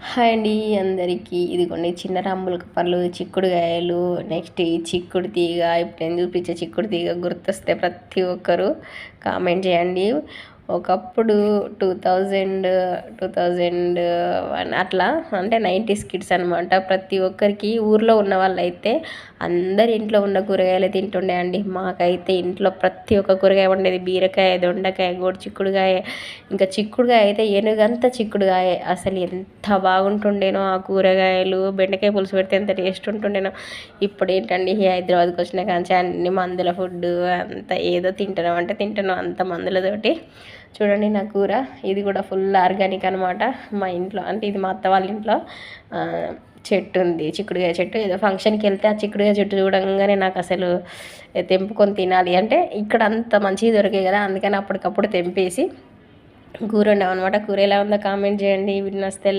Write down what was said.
Hi అండి అందరికీ. ఇదిగోండి చిన్న రాంబుల పళ్ళు, చిక్కుడుకాయలు, నెక్స్ట్ ఈ చిక్కుడు తీగ. ఇప్పుడు నేను చూపించే చిక్కుడు తీగ గుర్తొస్తే ప్రతి ఒక్కరు కామెంట్ చేయండి. ఒకప్పుడు 2001 అట్లా, అంటే 90s కిడ్స్ అనమాట. ప్రతి ఒక్కరికి ఊర్లో ఉన్న వాళ్ళైతే అందరి ఇంట్లో ఉన్న కూరగాయలు తింటుండే అండి. మాకైతే ఇంట్లో ప్రతి ఒక్క కూరగాయ ఉండేది. బీరకాయ, దొండకాయ, గోడు చిక్కుడుకాయ, ఇంకా చిక్కుడుకాయ అయితే ఏనుగంత చిక్కుడుకాయ. అసలు ఎంత బాగుంటుండేనో ఆ కూరగాయలు. బెండకాయ పులుసు పెడితే ఎంత టేస్ట్ ఉంటుండేనో. ఇప్పుడు ఏంటండి హైదరాబాద్కి వచ్చిన కానీ అన్ని మందుల ఫుడ్, అంత ఏదో తింటున్నాం అంటే తింటున్నాం అంత మందులతోటి. చూడండి నా కూర, ఇది కూడా ఫుల్ ఆర్గానిక్ అనమాట. మా ఇంట్లో అంటే ఇది మా అత్త వాళ్ళ ఇంట్లో చెట్టు ఉంది, చిక్కుడుకాయ చెట్టు. ఏదో ఫంక్షన్కి వెళ్తే ఆ చిక్కుడుకాయ చెట్టు చూడంగానే నాకు అసలు తెంపుకొని తినాలి అంటే, ఇక్కడ అంత మంచిగా దొరికాయి కదా, అందుకని అప్పటికప్పుడు తెంపేసి కూర వండామన్నమాట. కూర ఎలా ఉందో కామెంట్ చేయండి. వీడియో నచ్చితే